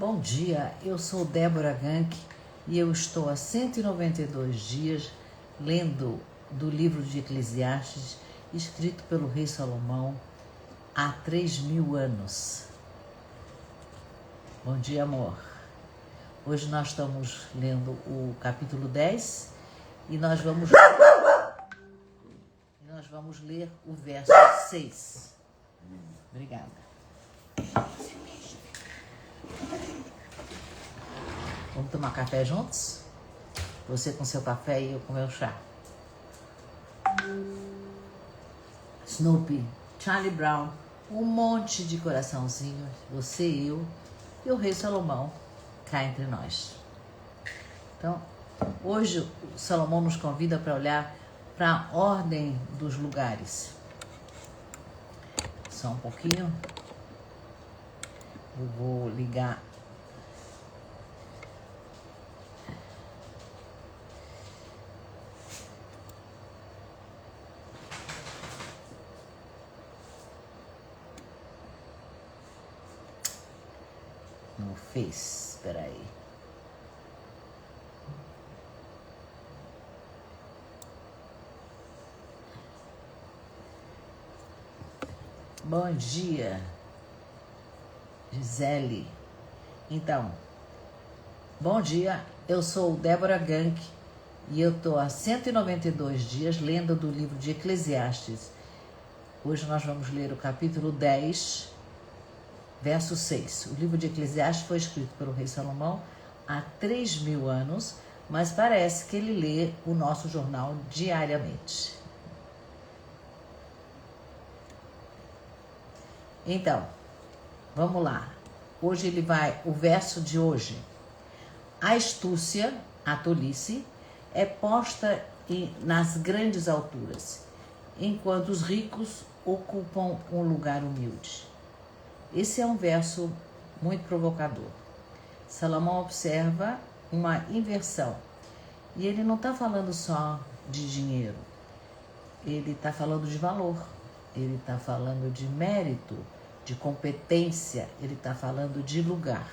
Bom dia, eu sou Débora Gank e eu estou há 192 dias lendo do livro de Eclesiastes, escrito pelo rei Salomão há 3.000 anos. Bom dia, amor. Hoje nós estamos lendo o capítulo 10 e nós vamos ler o verso 6. Obrigada. Vamos tomar café juntos? Você com seu café e eu com meu chá. Snoopy, Charlie Brown, um monte de coraçãozinho, você e eu, e o rei Salomão cá entre nós. Então, hoje o Salomão nos convida para olhar para a ordem dos lugares. Só um pouquinho. Eu vou ligar. No Face, espera aí. Bom dia, Gisele. Então, bom dia, eu sou Débora Gank e eu estou há 192 dias lendo do livro de Eclesiastes. Hoje nós vamos ler o capítulo 10, verso 6. O livro de Eclesiastes foi escrito pelo rei Salomão há 3.000 anos, mas parece que ele lê o nosso jornal diariamente. Então, vamos lá. Hoje ele vai, o verso de hoje. A astúcia, a tolice, é posta nas grandes alturas, enquanto os ricos ocupam um lugar humilde. Esse é um verso muito provocador. Salomão observa uma inversão. E ele não está falando só de dinheiro. Ele está falando de valor. Ele está falando de mérito, de competência. Ele está falando de lugar.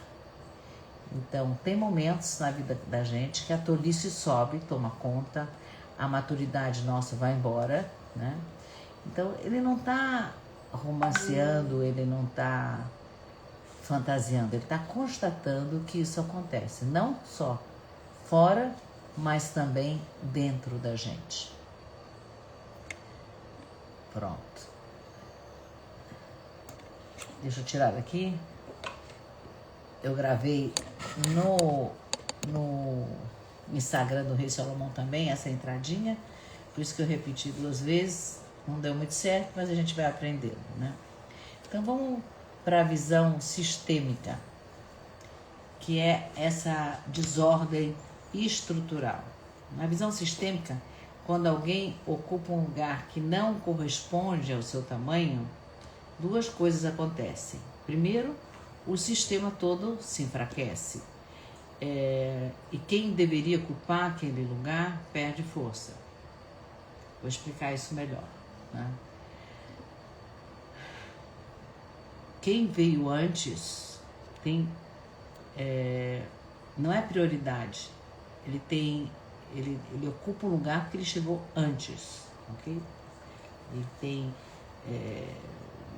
Então, tem momentos na vida da gente que a tolice sobe, toma conta, a maturidade nossa vai embora, né? Então, ele não está romanceando, ele não está fantasiando, ele está constatando que isso acontece, não só fora, mas também dentro da gente. Pronto. Deixa eu tirar daqui. Eu gravei no Instagram do Rei Salomão também essa entradinha, por isso que eu repeti 2 vezes. Não deu muito certo, mas a gente vai aprendendo, né? Então vamos para a visão sistêmica, que é essa desordem estrutural. Na visão sistêmica, quando alguém ocupa um lugar que não corresponde ao seu tamanho, 2 coisas acontecem. Primeiro, o sistema todo se enfraquece. E quem deveria ocupar aquele lugar perde força. Vou explicar isso melhor, né? Quem veio antes não é prioridade. Ele ocupa um lugar porque ele chegou antes, ok? Ele tem,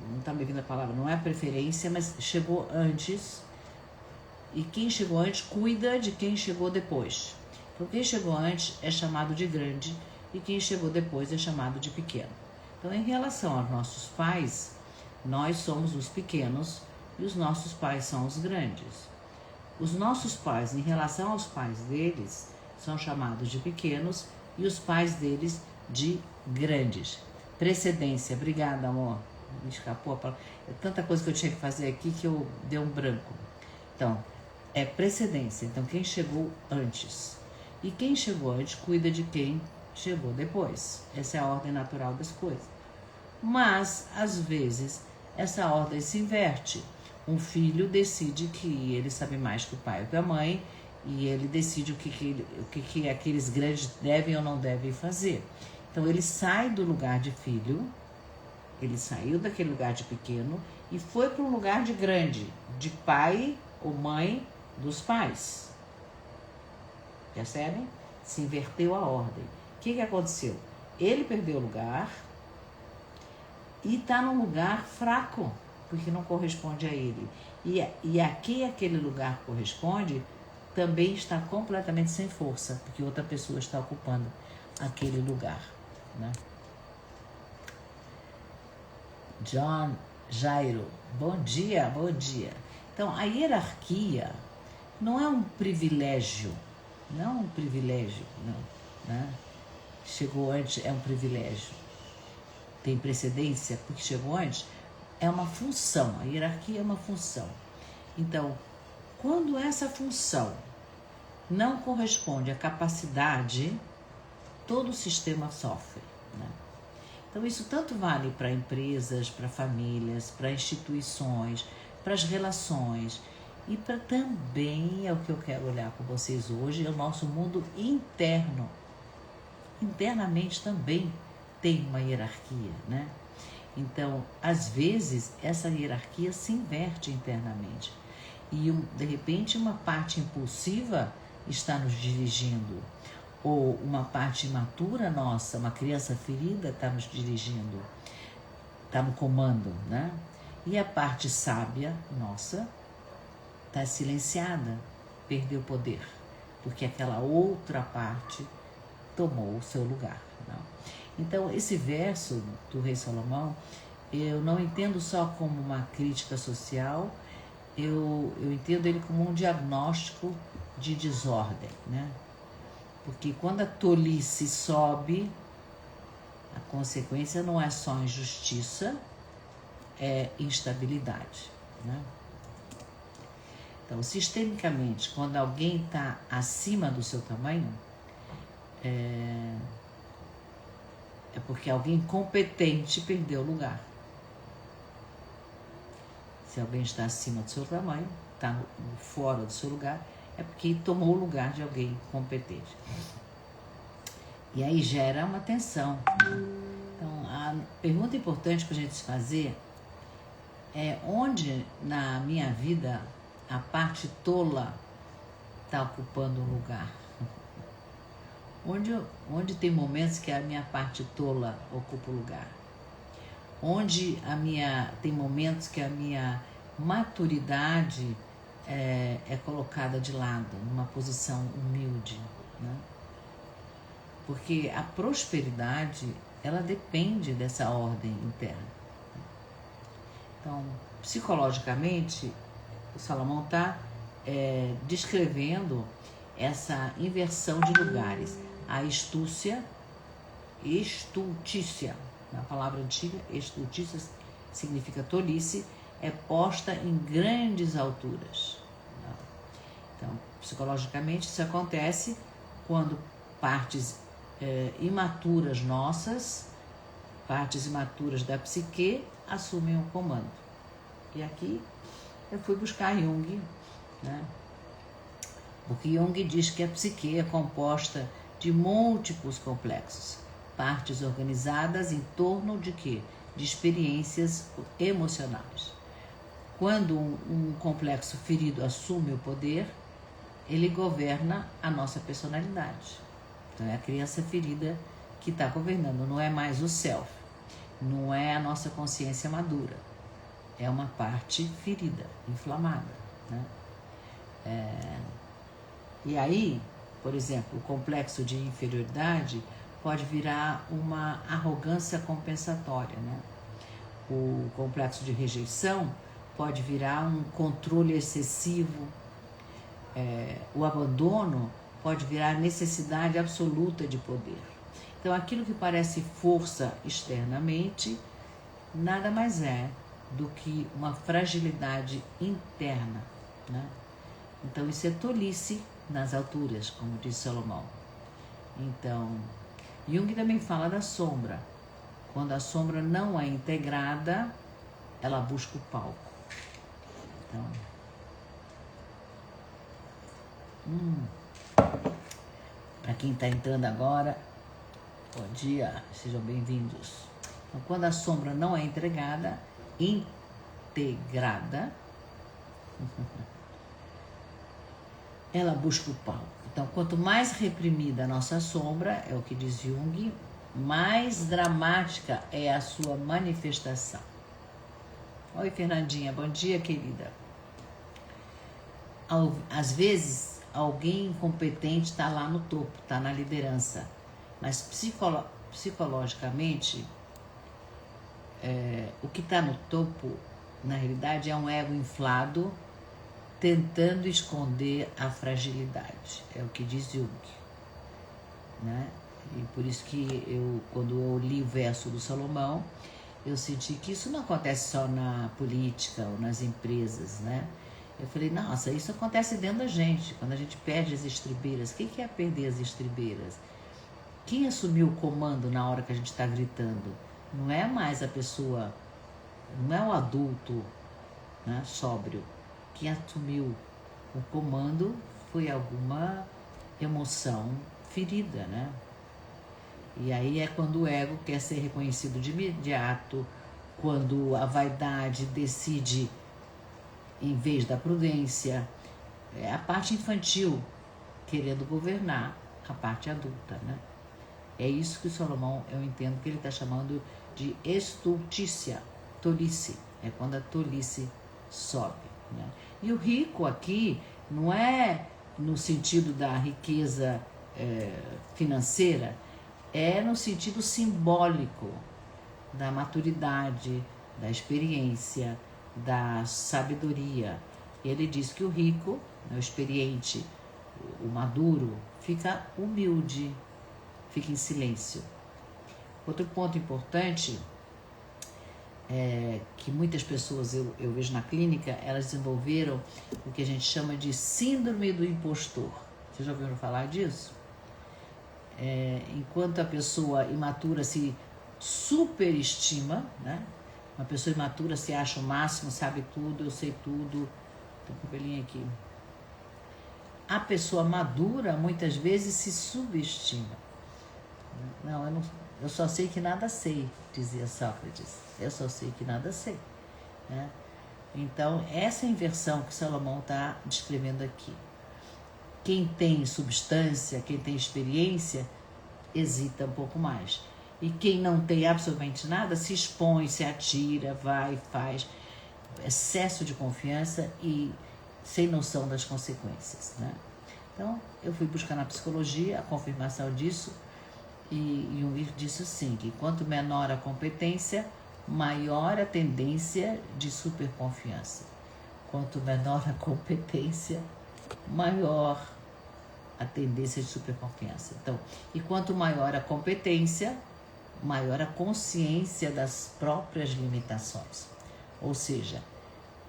não está me vindo a palavra, não é preferência, mas chegou antes. E quem chegou antes cuida de quem chegou depois. Então, quem chegou antes é chamado de grande e quem chegou depois é chamado de pequeno. Então, em relação aos nossos pais, nós somos os pequenos e os nossos pais são os grandes. Os nossos pais, em relação aos pais deles, são chamados de pequenos e os pais deles de grandes. Precedência. Obrigada, amor. Me escapou a palavra. É tanta coisa que eu tinha que fazer aqui que eu dei um branco. Então, é precedência. Então, quem chegou antes. E quem chegou antes cuida de quem chegou depois. Essa é a ordem natural das coisas. Mas, às vezes, essa ordem se inverte. Um filho decide que ele sabe mais que o pai ou que a mãe e ele decide o que aqueles grandes devem ou não devem fazer. Então, ele sai do lugar de filho, ele saiu daquele lugar de pequeno e foi para um lugar de grande, de pai ou mãe dos pais. Percebem? Se inverteu a ordem. O que aconteceu? Ele perdeu o lugar e está num lugar fraco, porque não corresponde a ele. E a quem aquele lugar corresponde também está completamente sem força, porque outra pessoa está ocupando aquele lugar, né? John Jairo, bom dia, bom dia. Então, a hierarquia não é um privilégio, não é um privilégio, não, né? Chegou antes é um privilégio, tem precedência porque chegou antes, é uma função, a hierarquia é uma função. Então, quando essa função não corresponde à capacidade, todo o sistema sofre, né? Então, isso tanto vale para empresas, para famílias, para instituições, para as relações e para também, é o que eu quero olhar com vocês hoje, é o nosso mundo interno. Internamente também tem uma hierarquia, né? Então, às vezes, essa hierarquia se inverte internamente. E, de repente, uma parte impulsiva está nos dirigindo. Ou uma parte imatura nossa, uma criança ferida está nos dirigindo, está no comando, né? E a parte sábia nossa está silenciada, perdeu poder, porque aquela outra parte tomou o seu lugar, não? Então, esse verso do rei Salomão, eu não entendo só como uma crítica social, eu entendo ele como um diagnóstico de desordem, né? Porque quando a tolice sobe, a consequência não é só injustiça, é instabilidade, né? Então, sistemicamente, quando alguém está acima do seu tamanho, é porque alguém competente perdeu o lugar. Se alguém está acima do seu tamanho, está fora do seu lugar, é porque tomou o lugar de alguém competente. E aí gera uma tensão. Então, a pergunta importante para a gente se fazer é onde na minha vida a parte tola está ocupando um lugar. Onde tem momentos que a minha parte tola ocupa o lugar. Onde tem momentos que a minha maturidade é colocada de lado, numa posição humilde, né? Porque a prosperidade, ela depende dessa ordem interna. Então, psicologicamente, o Salomão está descrevendo essa inversão de lugares. A estultícia, na palavra antiga, estultícia significa tolice, é posta em grandes alturas. Então, psicologicamente, isso acontece quando partes imaturas nossas, partes imaturas da psique, assumem o comando. E aqui eu fui buscar Jung, né? Porque Jung diz que a psique é composta de múltiplos complexos, partes organizadas em torno de quê? De experiências emocionais. Quando um complexo ferido assume o poder, ele governa a nossa personalidade. Então é a criança ferida que está governando, não é mais o self, não é a nossa consciência madura, é uma parte ferida, inflamada, né? E aí, por exemplo, o complexo de inferioridade pode virar uma arrogância compensatória, né? O complexo de rejeição pode virar um controle excessivo. O abandono pode virar necessidade absoluta de poder. Então, aquilo que parece força externamente, nada mais é do que uma fragilidade interna, né? Então, isso é tolice nas alturas, como diz Salomão. Então, Jung também fala da sombra. Quando a sombra não é integrada, ela busca o palco. Então, para quem está entrando agora, bom dia, sejam bem-vindos. Então, quando a sombra não é integrada, ela busca o palco. Então, quanto mais reprimida a nossa sombra, é o que diz Jung, mais dramática é a sua manifestação. Oi, Fernandinha, bom dia, querida. Às vezes, alguém incompetente está lá no topo, está na liderança, mas psicologicamente, o que está no topo, na realidade, é um ego inflado, tentando esconder a fragilidade. É o que diz Jung, né? E por isso que quando eu li o verso do Salomão, eu senti que isso não acontece só na política ou nas empresas, né? Eu falei, nossa, isso acontece dentro da gente, quando a gente perde as estribeiras. O que é perder as estribeiras? Quem assumiu o comando na hora que a gente está gritando? Não é mais a pessoa, não é o adulto, né, sóbrio. Quem assumiu o comando foi alguma emoção ferida, né? E aí é quando o ego quer ser reconhecido de imediato, quando a vaidade decide em vez da prudência. É a parte infantil querendo governar a parte adulta, né? É isso que o Salomão, eu entendo que ele está chamando de estultícia, tolice. É quando a tolice sobe, né? E o rico aqui não é no sentido da riqueza financeira, é no sentido simbólico da maturidade, da experiência, da sabedoria. Ele diz que o rico, o experiente, o maduro, fica humilde, fica em silêncio. Outro ponto importante é que muitas pessoas eu vejo na clínica, elas desenvolveram o que a gente chama de síndrome do impostor. Vocês já ouviram falar disso? Enquanto a pessoa imatura se superestima, né? Uma pessoa imatura se acha o máximo, sabe tudo, eu sei tudo. Tem um cabelinho aqui. A pessoa madura muitas vezes se subestima. Não, eu só sei que nada sei, dizia Sócrates. Eu só sei que nada sei, né? Então, essa inversão que Salomão está descrevendo aqui. Quem tem substância, quem tem experiência, hesita um pouco mais. E quem não tem absolutamente nada, se expõe, se atira, vai, faz. Excesso de confiança e sem noção das consequências, né? Então, eu fui buscar na psicologia a confirmação disso e Jung disse assim, que quanto menor a competência, maior a tendência de superconfiança. Quanto menor a competência, maior a tendência de superconfiança. Então, e quanto maior a competência, maior a consciência das próprias limitações. Ou seja,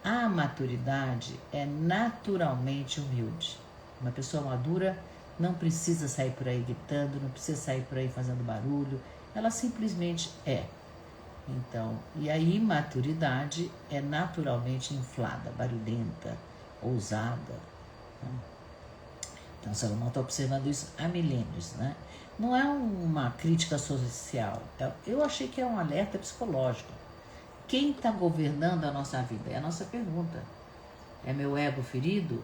a maturidade é naturalmente humilde. Uma pessoa madura não precisa sair por aí gritando, não precisa sair por aí fazendo barulho, ela simplesmente é. Então, e a imaturidade é naturalmente inflada, barulhenta, ousada, né? Então, Salomão está observando isso há milênios, né? Não é uma crítica social, eu achei que é um alerta psicológico. Quem está governando a nossa vida? É a nossa pergunta. É meu ego ferido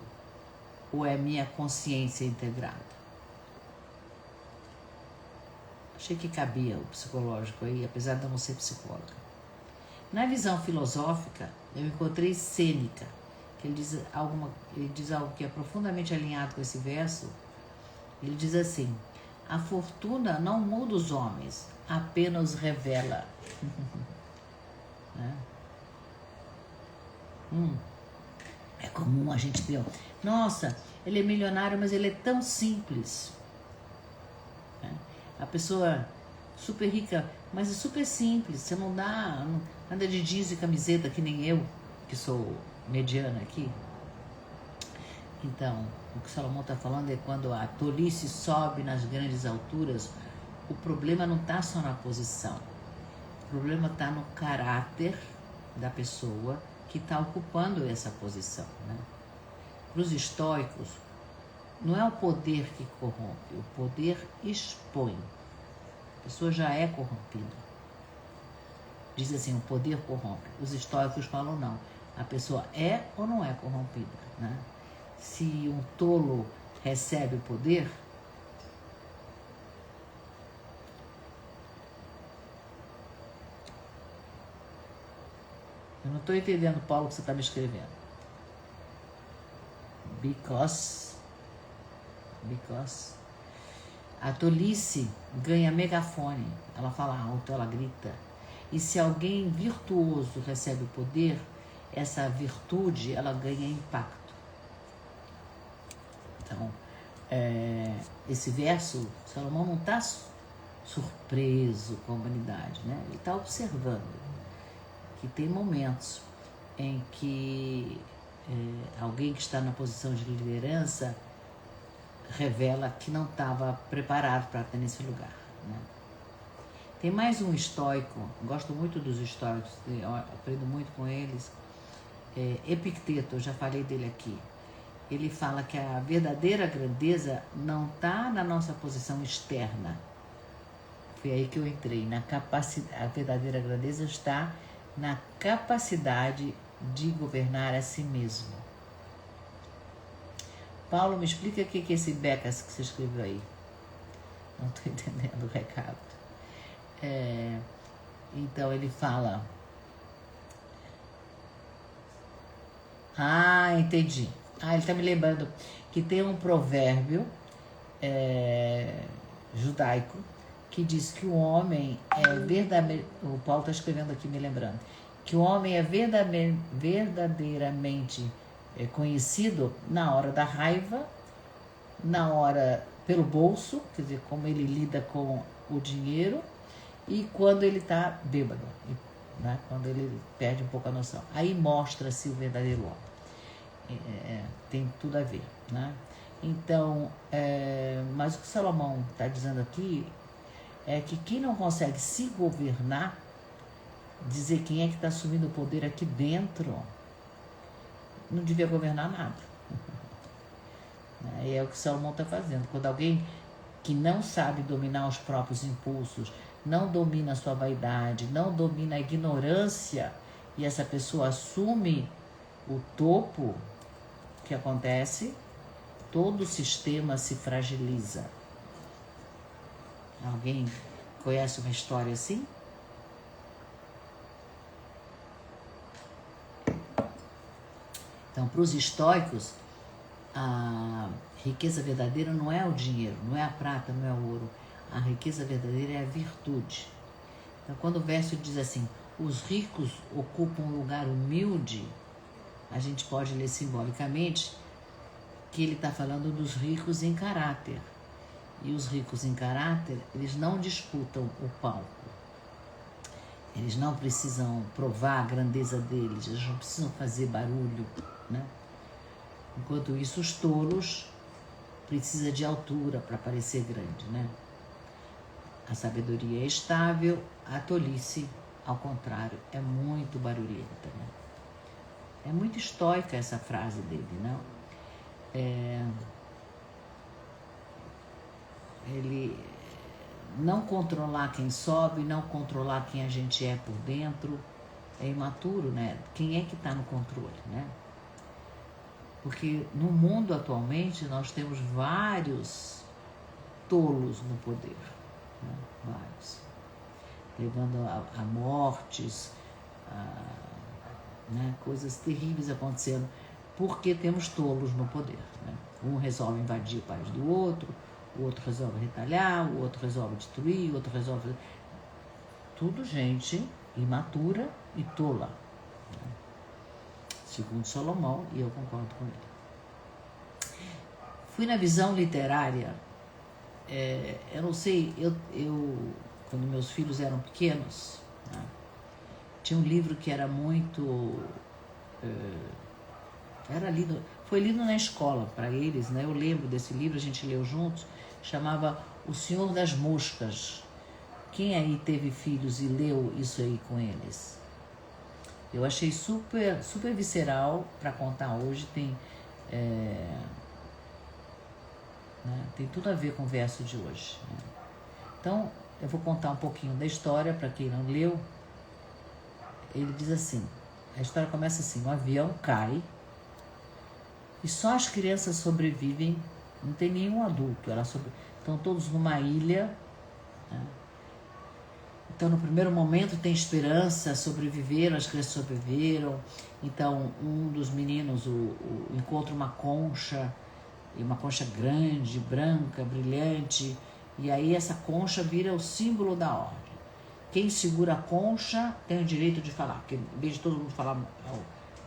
ou é minha consciência integrada? Achei que cabia o psicológico aí, apesar de eu não ser psicóloga. Na visão filosófica, eu encontrei Sêneca, que ele diz algo que é profundamente alinhado com esse verso. Ele diz assim: a fortuna não muda os homens, apenas revela. É comum a gente ver, nossa, ele é milionário, mas ele é tão simples. A pessoa super rica, mas é super simples. Você não anda de jeans e camiseta que nem eu, que sou mediana aqui. Então, o que Salomão está falando é quando a tolice sobe nas grandes alturas, o problema não está só na posição. O problema está no caráter da pessoa que está ocupando essa posição, né? Para os estoicos, não é o poder que corrompe, o poder expõe. A pessoa já é corrompida. Diz assim, o poder corrompe. Os estoicos falam não. A pessoa é ou não é corrompida, né? se um tolo recebe o poder? Eu não estou entendendo, Paulo, o que você está me escrevendo. Because a tolice ganha megafone. Ela fala alto, ela grita. E se alguém virtuoso recebe o poder, essa virtude, ela ganha impacto. Então, esse verso, Salomão não está surpreso com a humanidade, né? Ele está observando que tem momentos em que alguém que está na posição de liderança revela que não estava preparado para estar nesse lugar, né? Tem mais um estoico, gosto muito dos estoicos, aprendo muito com eles, Epicteto, eu já falei dele aqui. Ele fala que a verdadeira grandeza não está na nossa posição externa. Foi aí que eu entrei, na capacidade. A verdadeira grandeza está na capacidade de governar a si mesmo. Paulo, me explica o que é esse becas que você escreveu aí. Não estou entendendo o recado. Então ele fala... entendi. Ele está me lembrando que tem um provérbio judaico que diz que o homem é verdadeiramente... O Paulo está escrevendo aqui, me lembrando. Que o homem é verdadeiramente conhecido na hora da raiva, na hora pelo bolso, quer dizer, como ele lida com o dinheiro, e quando ele está bêbado, né? Quando ele perde um pouco a noção. Aí mostra-se o verdadeiro homem. Tem tudo a ver, né? Então, mas o que Salomão está dizendo aqui é que quem não consegue se governar, dizer quem é que está assumindo o poder aqui dentro, não devia governar nada. E é o que Salomão está fazendo. Quando alguém que não sabe dominar os próprios impulsos, não domina a sua vaidade, não domina a ignorância, e essa pessoa assume o topo, o que acontece? Todo o sistema se fragiliza. Alguém conhece uma história assim? Então, para os estoicos, a riqueza verdadeira não é o dinheiro, não é a prata, não é o ouro. A riqueza verdadeira é a virtude. Então, quando o verso diz assim, os ricos ocupam um lugar humilde, a gente pode ler simbolicamente que ele está falando dos ricos em caráter. E os ricos em caráter, eles não disputam o palco. Eles não precisam provar a grandeza deles, eles não precisam fazer barulho, né? Enquanto isso, os tolos precisam de altura para parecer grande, né? A sabedoria é estável, a tolice, ao contrário, é muito barulhenta, né? É muito estoica essa frase dele, não? Ele não controlar quem sobe, não controlar quem a gente é por dentro, é imaturo, né? Quem é que está no controle, né? Porque no mundo atualmente nós temos vários tolos no poder, né? Vários, levando a mortes, né? Coisas terríveis acontecendo, porque temos tolos no poder, né? Um resolve invadir o país do outro, o outro resolve retalhar, o outro resolve destruir, o outro resolve... Tudo gente imatura e tola, né? Segundo Salomão, e eu concordo com ele. Fui na visão literária, eu não sei, eu quando meus filhos eram pequenos, né, tinha um livro que era muito... era lido, foi lido na escola para eles, né? Eu lembro desse livro, a gente leu juntos, chamava O Senhor das Moscas. Quem aí teve filhos e leu isso aí com eles? Eu achei super, super visceral para contar hoje, tem, né, tem tudo a ver com o verso de hoje, né? Então, eu vou contar um pouquinho da história para quem não leu. Ele diz assim, a história começa assim, um avião cai E só as crianças sobrevivem, não tem nenhum adulto. Estão todos numa ilha, né? Então, no primeiro momento, tem esperança, sobreviveram, as crianças sobreviveram. Então, um dos meninos encontra uma concha, e uma concha grande, branca, brilhante, e aí essa concha vira o símbolo da ordem. Quem segura a concha tem o direito de falar, porque em vez de todo mundo falar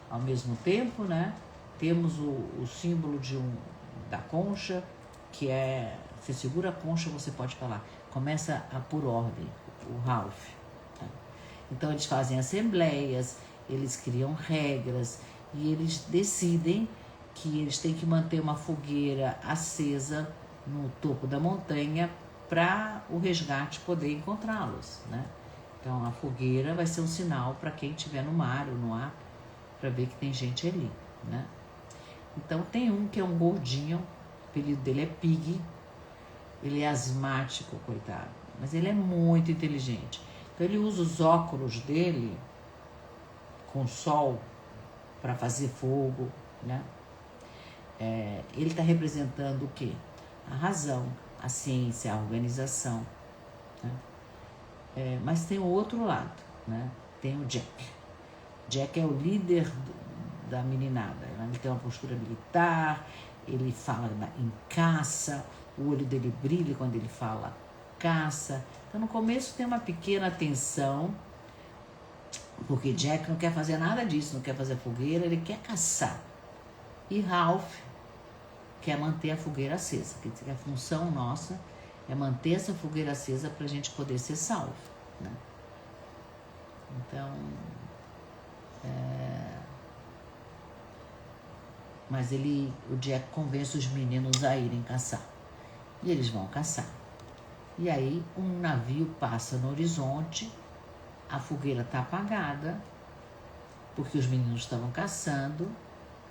ao mesmo tempo, né? Temos o símbolo da concha, que é, você segura a concha, você pode falar. Começa por ordem, o Ralph. Tá? Então eles fazem assembleias, eles criam regras e eles decidem que eles têm que manter uma fogueira acesa no topo da montanha para o resgate poder encontrá-los, né? Então a fogueira vai ser um sinal para quem estiver no mar ou no ar, para ver que tem gente ali, né? Então tem um que é um gordinho, o apelido dele é Pig, ele é asmático, coitado, mas ele é muito inteligente. Então ele usa os óculos dele com sol para fazer fogo, né? Ele está representando o quê? A razão, a ciência, a organização, né? Mas tem o outro lado, né? Tem o Jack. Jack é o líder da meninada. Ele tem uma postura militar, ele fala em caça, o olho dele brilha quando ele fala caça. Então no começo tem uma pequena tensão, porque Jack não quer fazer nada disso, não quer fazer fogueira, ele quer caçar. E Ralph quer manter a fogueira acesa. Quer dizer que a função nossa é manter essa fogueira acesa para a gente poder ser salvo, né? Então, mas o Jack convence os meninos a irem caçar. E eles vão caçar. E aí um navio passa no horizonte, a fogueira está apagada, porque os meninos estavam caçando,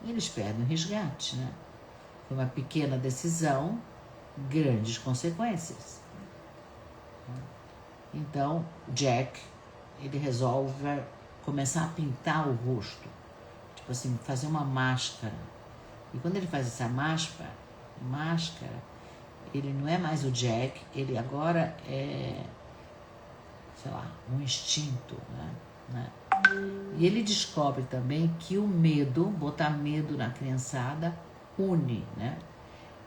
e eles perdem o resgate, né? Foi uma pequena decisão, grandes consequências. Então, Jack, ele resolve começar a pintar o rosto. Tipo assim, fazer uma máscara. E quando ele faz essa máscara, ele não é mais o Jack, ele agora é, sei lá, um instinto, né? E ele descobre também que o medo, botar medo na criançada, une, né?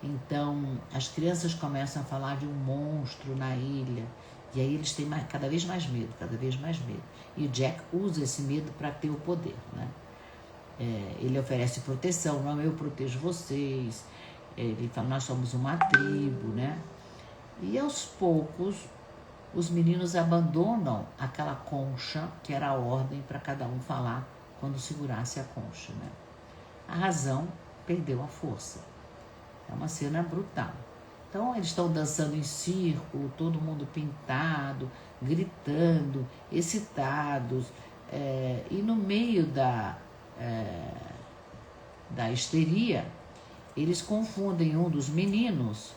Então, as crianças começam a falar de um monstro na ilha, e aí eles têm cada vez mais medo. E o Jack usa esse medo para ter o poder, né? Ele oferece proteção, não, eu protejo vocês. Ele fala, nós somos uma tribo, né? E aos poucos, os meninos abandonam aquela concha, que era a ordem para cada um falar quando segurasse a concha, né? A razão perdeu a força. É uma cena brutal. Então, eles estão dançando em círculo, todo mundo pintado, gritando, excitados. E no meio da histeria, eles confundem um dos meninos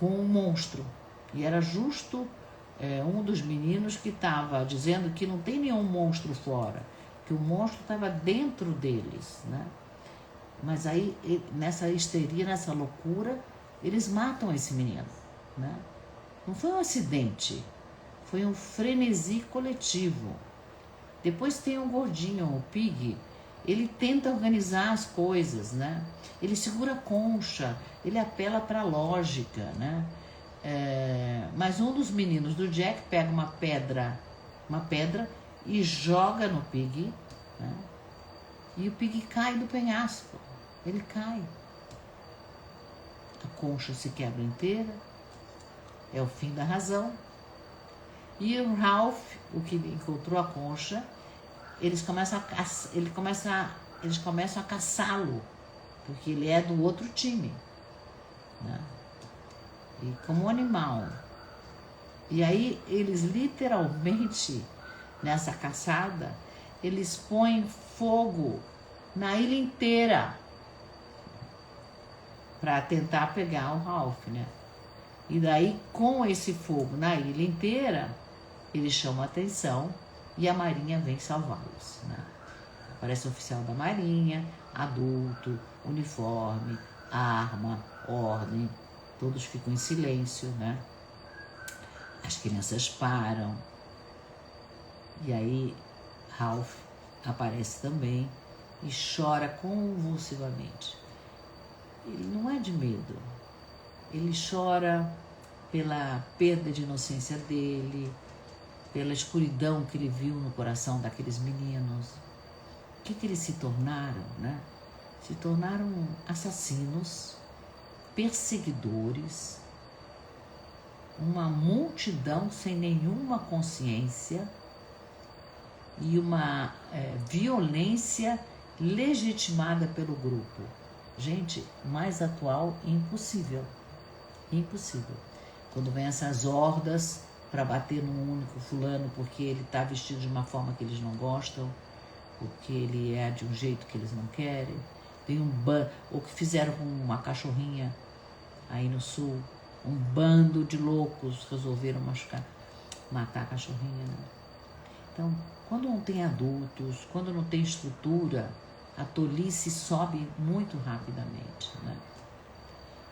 com um monstro. E era justo um dos meninos que estava dizendo que não tem nenhum monstro fora, que o monstro estava dentro deles, né? Mas aí, nessa histeria, nessa loucura, eles matam esse menino, né? Não foi um acidente, foi um frenesi coletivo. Depois tem o gordinho, o Pig, ele tenta organizar as coisas, né? Ele segura a concha, ele apela para a lógica, né? Mas um dos meninos do Jack pega uma pedra e joga no Pig, né? E o Pig cai do penhasco. Ele cai. A concha se quebra inteira. É o fim da razão. E o Ralph, o que encontrou a concha, eles começam a caçá-lo, porque ele é do outro time, né? E como um animal. E aí eles literalmente, nessa caçada, eles põem fogo na ilha inteira para tentar pegar o Ralph, né? E daí, com esse fogo na ilha inteira, eles chamam a atenção e a Marinha vem salvá-los, né? Aparece o oficial da Marinha, adulto, uniforme, arma, ordem, todos ficam em silêncio, né? As crianças param. E aí Ralph aparece também e chora convulsivamente. Ele não é de medo, ele chora pela perda de inocência dele, pela escuridão que ele viu no coração daqueles meninos. O que eles se tornaram, né? Se tornaram assassinos, perseguidores, uma multidão sem nenhuma consciência e uma violência legitimada pelo grupo. Gente, mais atual, impossível. Impossível. Quando vem essas hordas para bater num único fulano porque ele está vestido de uma forma que eles não gostam, porque ele é de um jeito que eles não querem. Tem ou que fizeram com uma cachorrinha aí no sul, um bando de loucos resolveram matar a cachorrinha, né? Então, quando não tem adultos, quando não tem estrutura, a tolice sobe muito rapidamente, né?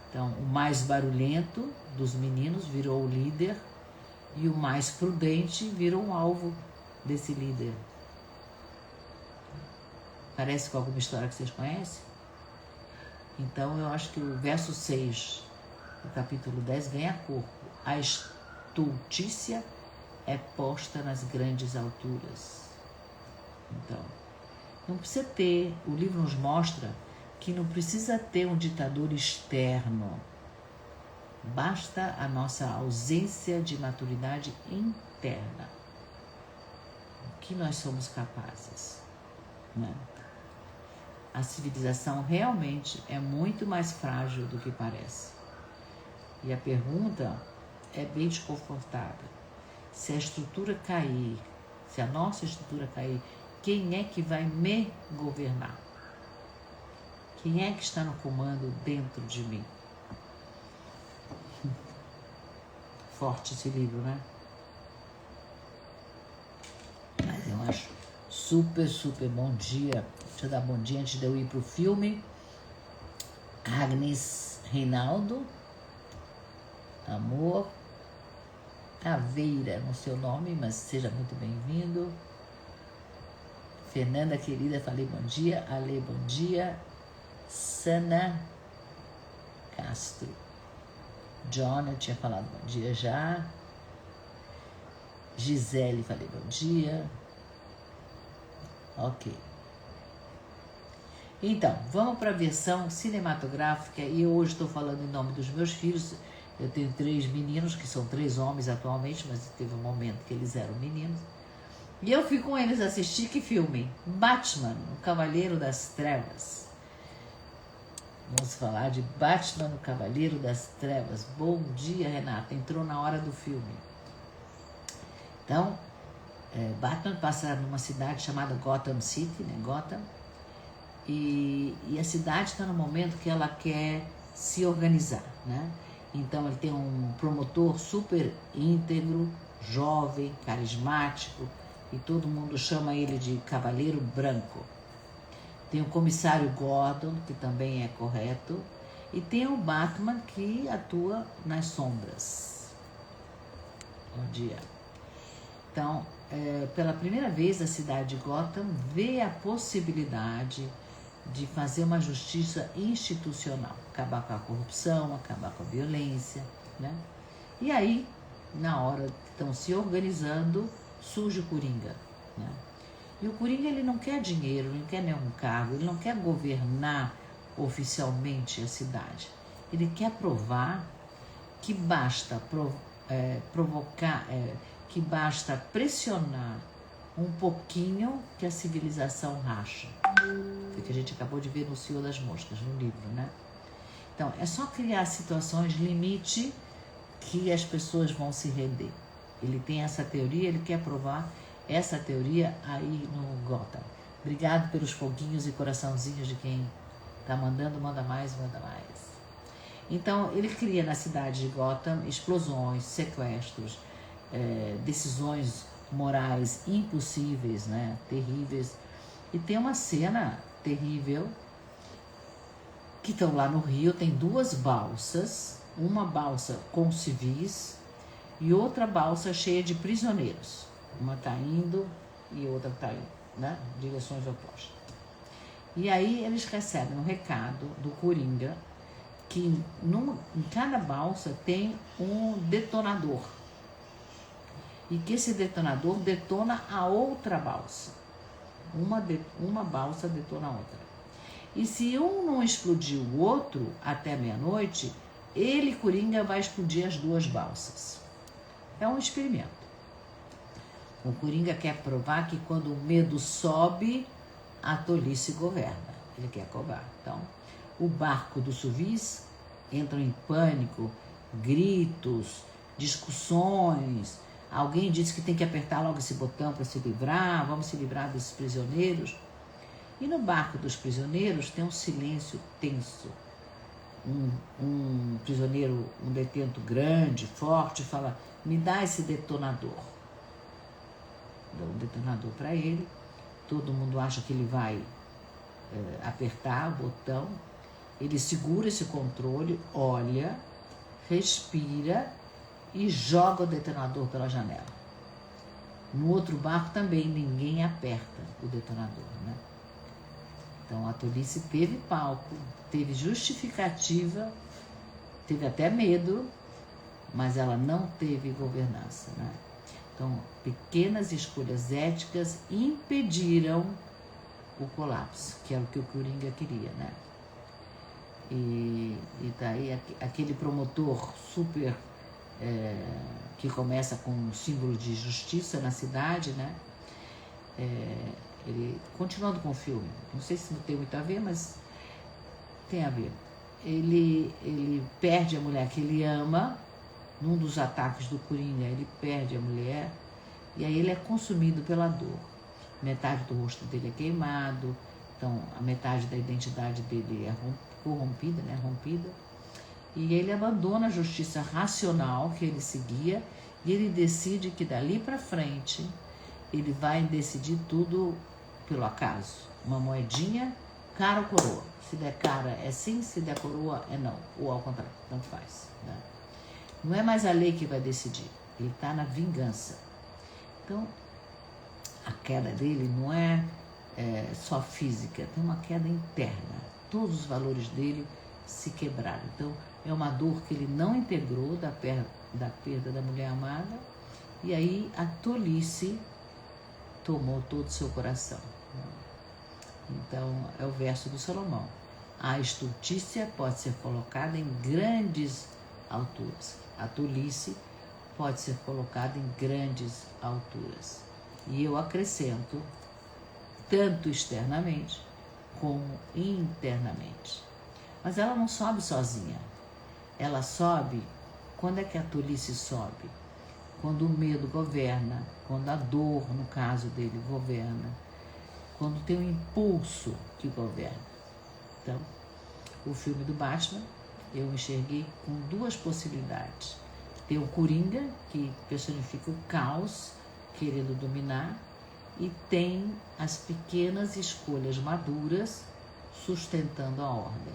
Então, o mais barulhento dos meninos virou o líder e o mais prudente virou o alvo desse líder. Parece com alguma história que vocês conhecem? Então, eu acho que o verso 6 do capítulo 10 ganha corpo. A estultícia é posta nas grandes alturas. Então, não precisa ter, o livro nos mostra que não precisa ter um ditador externo. Basta a nossa ausência de maturidade interna. O que nós somos capazes, né? A civilização realmente é muito mais frágil do que parece. E a pergunta é bem desconfortável. Se a estrutura cair, se a nossa estrutura cair, quem é que vai me governar? Quem é que está no comando dentro de mim? Forte esse livro, né? Mas eu acho super, super bom dia. Deixa eu dar bom dia antes de eu ir para o filme. Agnes Reinaldo, amor. Caveira no seu nome, mas seja muito bem-vindo. Fernanda querida, falei bom dia. Ale, bom dia. Sana Castro. John, eu tinha falado bom dia já. Gisele, falei bom dia. Ok. Então, vamos para a versão cinematográfica e eu hoje estou falando em nome dos meus filhos. Eu tenho 3 meninos, que são 3 homens atualmente, mas teve um momento que eles eram meninos. E eu fui com eles assistir que filme? Batman, o Cavaleiro das Trevas. Vamos falar de Batman, o Cavaleiro das Trevas. Bom dia, Renata. Entrou na hora do filme. Então, Batman passa numa cidade chamada Gotham City, né? Gotham. E a cidade está no momento que ela quer se organizar, né? Então ele tem um promotor super íntegro, jovem, carismático, e todo mundo chama ele de Cavaleiro Branco. Tem o comissário Gordon, que também é correto, e tem o Batman, que atua nas sombras. Bom dia. Então, pela primeira vez a cidade de Gotham vê a possibilidade de fazer uma justiça institucional, acabar com a corrupção, acabar com a violência, né? E aí, na hora que estão se organizando, surge o Coringa, né? E o Coringa, ele não quer dinheiro, ele não quer nenhum cargo, ele não quer governar oficialmente a cidade. Ele quer provar que basta que basta pressionar um pouquinho que a civilização racha. Foi o que a gente acabou de ver no Senhor das Moscas, no livro, né? Então, é só criar situações limite que as pessoas vão se render. Ele tem essa teoria, ele quer provar essa teoria aí no Gotham. Obrigado pelos foguinhos e coraçãozinhos de quem tá mandando, manda mais, manda mais. Então, ele cria na cidade de Gotham explosões, sequestros, decisões morais impossíveis, né, terríveis. E tem uma cena terrível que estão lá no rio. Tem 2 balsas, uma balsa com civis e outra balsa cheia de prisioneiros. Uma está indo e outra está indo, né? Direções opostas. E aí eles recebem um recado do Coringa que em cada balsa tem um detonador. E que esse detonador detona a outra balsa. Uma balsa detona a outra. E se um não explodir o outro até meia-noite, ele, Coringa, vai explodir as 2 balsas. É um experimento. O Coringa quer provar que quando o medo sobe, a tolice governa. Ele quer cobrar. Então, o barco do Suvis entra em pânico, gritos, discussões. Alguém disse que tem que apertar logo esse botão para se livrar, vamos se livrar desses prisioneiros. E no barco dos prisioneiros tem um silêncio tenso. Um prisioneiro, um detento grande, forte, fala: me dá esse detonador. Dá um detonador para ele. Todo mundo acha que ele vai apertar o botão. Ele segura esse controle, olha, respira e joga o detonador pela janela. No outro barco também ninguém aperta o detonador, né? Então a tolice teve palco, teve justificativa, teve até medo, mas ela não teve governança, né? Então, pequenas escolhas éticas impediram o colapso, que é o que o Coringa queria, né? E daí aquele promotor super que começa com um símbolo de justiça na cidade, né? Ele, continuando com o filme, não sei se não tem muito a ver, mas tem a ver. Ele perde a mulher que ele ama. Num dos ataques do Coringa, ele perde a mulher e aí ele é consumido pela dor. Metade do rosto dele é queimado, então a metade da identidade dele é corrompida, né? Rompida. E ele abandona a justiça racional que ele seguia e ele decide que dali para frente ele vai decidir tudo pelo acaso. Uma moedinha, cara ou coroa. Se der cara é sim, se der coroa é não. Ou ao contrário, tanto faz, né? Não é mais a lei que vai decidir, ele está na vingança. Então, a queda dele não é só física, tem uma queda interna. Todos os valores dele se quebraram. Então, é uma dor que ele não integrou da perda da mulher amada, e aí a tolice tomou todo o seu coração. Então, é o verso do Salomão. A estultícia pode ser colocada em grandes alturas. A tolice pode ser colocada em grandes alturas. E eu acrescento, tanto externamente como internamente. Mas ela não sobe sozinha. Ela sobe, quando é que a tolice sobe? Quando o medo governa, quando a dor, no caso dele, governa, quando tem um impulso que governa. Então, o filme do Batman, eu enxerguei com 2 possibilidades. Tem o Coringa, que personifica o caos, querendo dominar, e tem as pequenas escolhas maduras sustentando a ordem.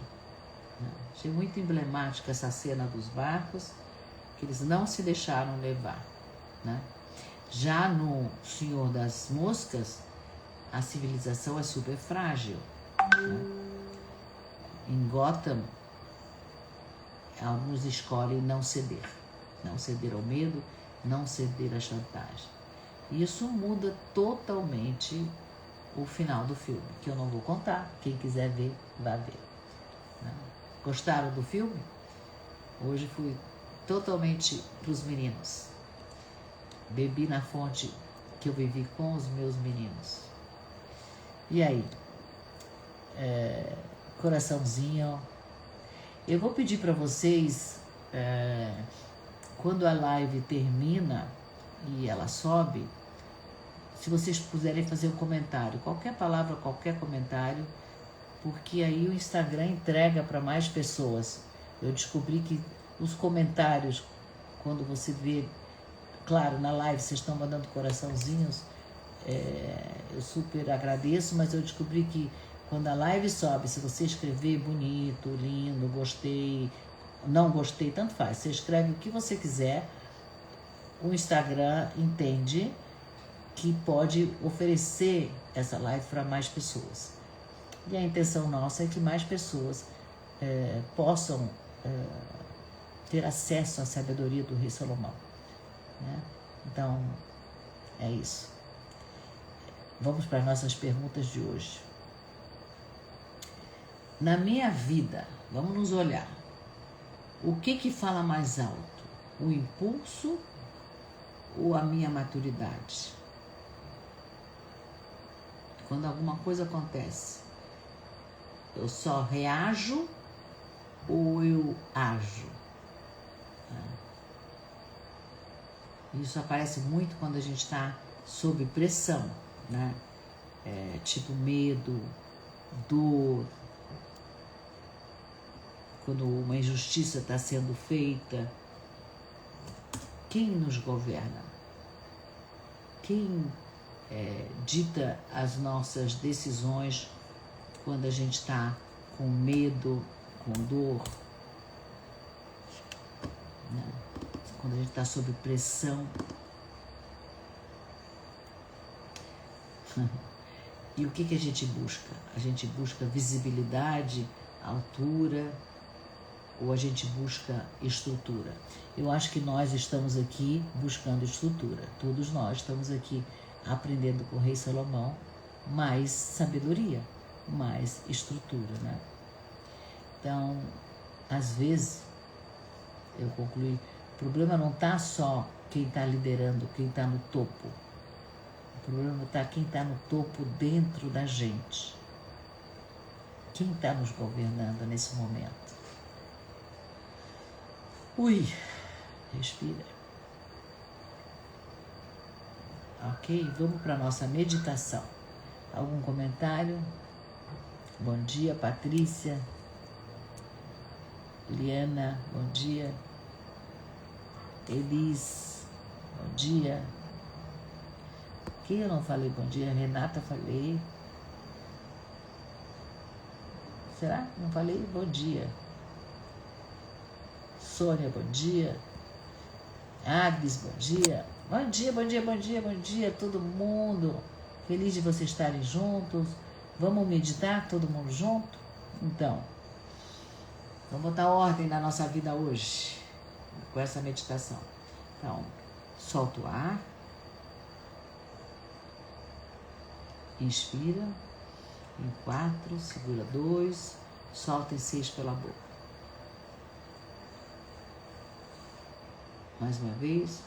Achei muito emblemática essa cena dos barcos, que eles não se deixaram levar, né? Já no Senhor das Moscas, a civilização é super frágil, né? Em Gotham, alguns escolhem não ceder ao medo, não ceder à chantagem. E isso muda totalmente o final do filme, que eu não vou contar. Quem quiser ver, vai ver. Gostaram do filme? Hoje fui totalmente para os meninos. Bebi na fonte que eu vivi com os meus meninos. E aí? Coraçãozinho. Eu vou pedir para vocês, quando a live termina e ela sobe, se vocês puderem fazer um comentário, qualquer palavra, qualquer comentário, porque aí o Instagram entrega para mais pessoas. Eu descobri que os comentários, quando você vê, claro, na live vocês estão mandando coraçãozinhos, eu super agradeço, mas eu descobri que Quando a live sobe, se você escrever bonito, lindo, gostei, não gostei, tanto faz. Você escreve o que você quiser, o Instagram entende que pode oferecer essa live para mais pessoas. E a intenção nossa é que mais pessoas possam ter acesso à sabedoria do rei Salomão, né? Então, é isso. Vamos para as nossas perguntas de hoje. Na minha vida, vamos nos olhar. O que fala mais alto? O impulso ou a minha maturidade? Quando alguma coisa acontece, eu só reajo ou eu ajo? Isso aparece muito quando a gente está sob pressão, né? Tipo medo, dor, quando uma injustiça está sendo feita. Quem nos governa? Quem dita as nossas decisões quando a gente está com medo, com dor, né? Quando a gente está sob pressão? E o que a gente busca? A gente busca visibilidade, altura, ou a gente busca estrutura? Eu acho que nós estamos aqui buscando estrutura. Todos nós estamos aqui aprendendo com o rei Salomão mais sabedoria, mais estrutura, né? Então, às vezes, eu concluí, o problema não está só quem está liderando, quem está no topo. O problema está quem está no topo dentro da gente. Quem está nos governando nesse momento? Ui, respira. Ok, vamos para a nossa meditação. Algum comentário? Bom dia, Patrícia. Liana, bom dia. Elis, bom dia. Quem eu não falei bom dia? Renata, falei. Será? Não falei bom dia. Sônia, bom dia. Agnes, bom dia. Bom dia, bom dia, bom dia, bom dia, todo mundo. Feliz de vocês estarem juntos. Vamos meditar todo mundo junto? Então, vamos botar ordem na nossa vida hoje com essa meditação. Então, solta o ar. Inspira em 4, segura 2, solta em 6 pela boca. Mais uma vez.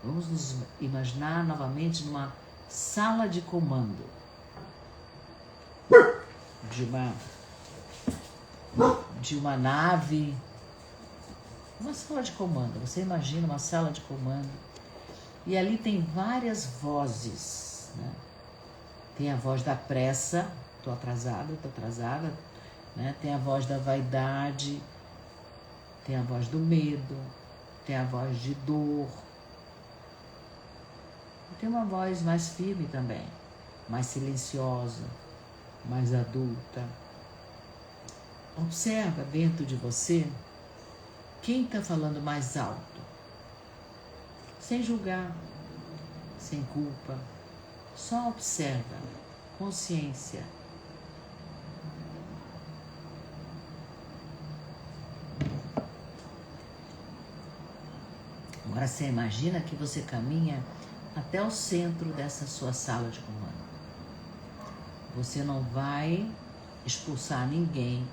Vamos nos imaginar novamente numa sala de comando de uma nave, uma sala de comando. Você imagina uma sala de comando e ali tem várias vozes, né? Tem a voz da pressa, tô atrasada, né? Tem a voz da vaidade, tem a voz do medo, tem a voz de dor. E tem uma voz mais firme também, mais silenciosa, mais adulta. Observa dentro de você quem está falando mais alto, sem julgar, sem culpa. Só observa, consciência. Agora você imagina que você caminha até o centro dessa sua sala de comando. Você não vai expulsar ninguém,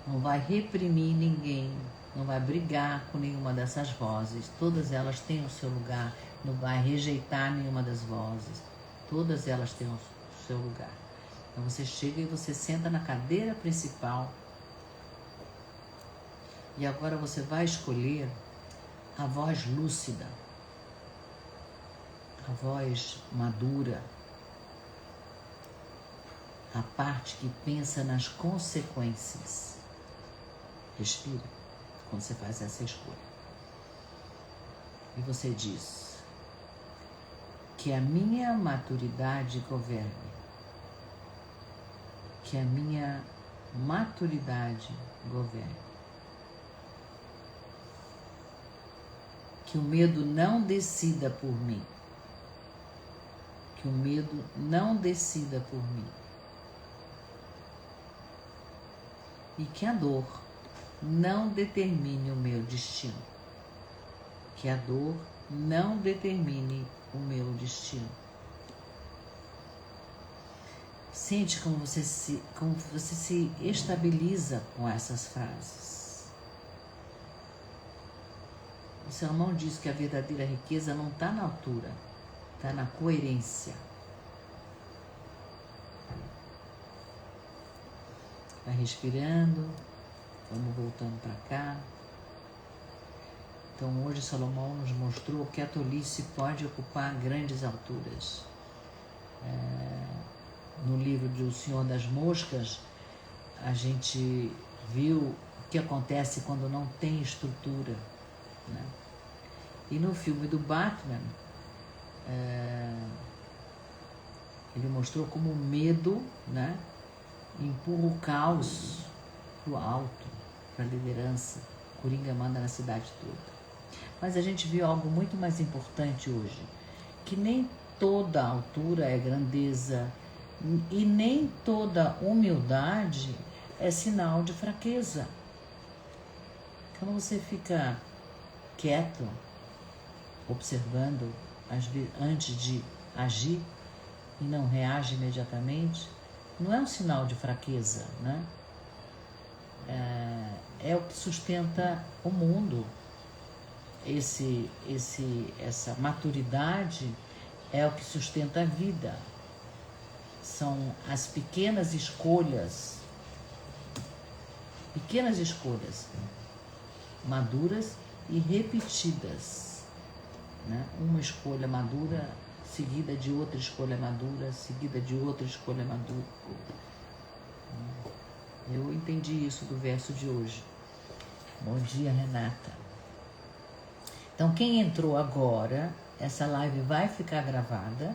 não vai reprimir ninguém, não vai brigar com nenhuma dessas vozes. Todas elas têm o seu lugar, não vai rejeitar nenhuma das vozes. Todas elas têm o seu lugar. Então você chega e você senta na cadeira principal. E agora você vai escolher a voz lúcida, a voz madura, a parte que pensa nas consequências. Respira quando você faz essa escolha. e você diz: que a minha maturidade governe, que a minha maturidade governe, que o medo não decida por mim, que o medo não decida por mim, e que a dor não determine o meu destino, que a dor não determine o meu destino. Sente como você se estabiliza com essas frases. O Salomão diz que a verdadeira riqueza não está na altura, está na coerência. Vai respirando, vamos voltando para cá. Então hoje Salomão nos mostrou que a tolice pode ocupar grandes alturas. No livro do Senhor das Moscas, a gente viu o que acontece quando não tem estrutura, né? E no filme do Batman, ele mostrou como o medo, né, empurra o caos para o alto, para a liderança. Coringa manda na cidade toda. Mas a gente viu algo muito mais importante hoje, que nem toda altura é grandeza e nem toda humildade é sinal de fraqueza. Quando você fica quieto, observando antes de agir e não reage imediatamente, não é um sinal de fraqueza, né? É o que sustenta o mundo. Essa maturidade é o que sustenta a vida. São as pequenas escolhas maduras e repetidas, né? Uma escolha madura seguida de outra escolha madura, seguida de outra escolha madura. Eu entendi isso do verso de hoje. Bom dia, Renata. Então, quem entrou agora, essa live vai ficar gravada.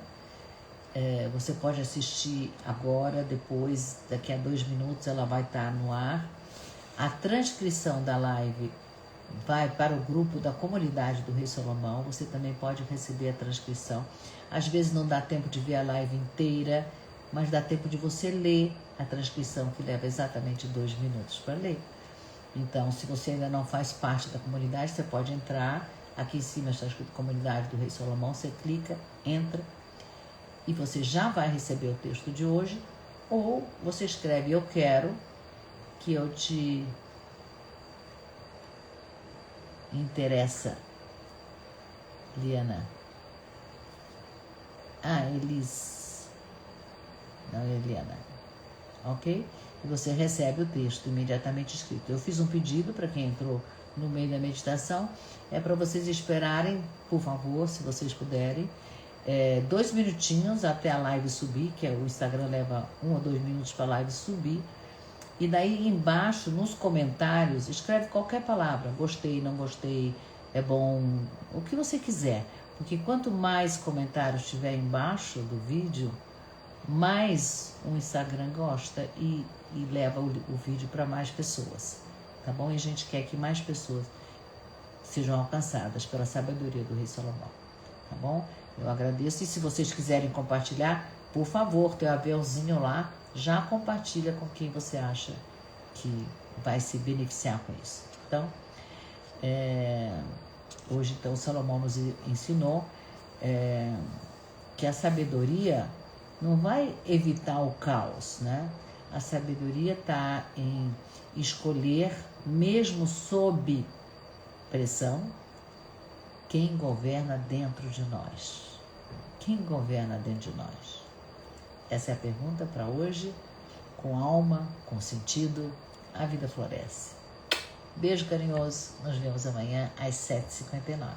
Você pode assistir agora, depois, daqui a 2 minutos ela vai estar no ar. A transcrição da live vai para o grupo da comunidade do Rei Salomão. Você também pode receber a transcrição. Às vezes não dá tempo de ver a live inteira, mas dá tempo de você ler a transcrição, que leva exatamente 2 minutos para ler. Então, se você ainda não faz parte da comunidade, você pode entrar. Aqui em cima está escrito Comunidade do Rei Salomão. Você clica, entra e você já vai receber o texto de hoje. Ou você escreve: eu quero que eu te interessa, Liana. Elis. Não é Eliana. Ok? E você recebe o texto imediatamente escrito. Eu fiz um pedido para quem entrou no meio da meditação. É para vocês esperarem, por favor, se vocês puderem, 2 minutinhos até a live subir, que o Instagram leva 1 ou 2 minutos para a live subir. E daí embaixo, nos comentários, escreve qualquer palavra. Gostei, não gostei, é bom, o que você quiser. Porque quanto mais comentários tiver embaixo do vídeo, mais o Instagram gosta e leva o vídeo para mais pessoas. Tá bom? E a gente quer que mais pessoas sejam alcançadas pela sabedoria do Rei Salomão. Tá bom? Eu agradeço. E se vocês quiserem compartilhar, por favor, tem o aviãozinho lá. Já compartilha com quem você acha que vai se beneficiar com isso. Então, hoje então Salomão nos ensinou que a sabedoria não vai evitar o caos, né? A sabedoria está em escolher, mesmo sob pressão, quem governa dentro de nós. Quem governa dentro de nós? Essa é a pergunta para hoje. Com alma, com sentido, a vida floresce. Beijo carinhoso. Nos vemos amanhã às 7h59.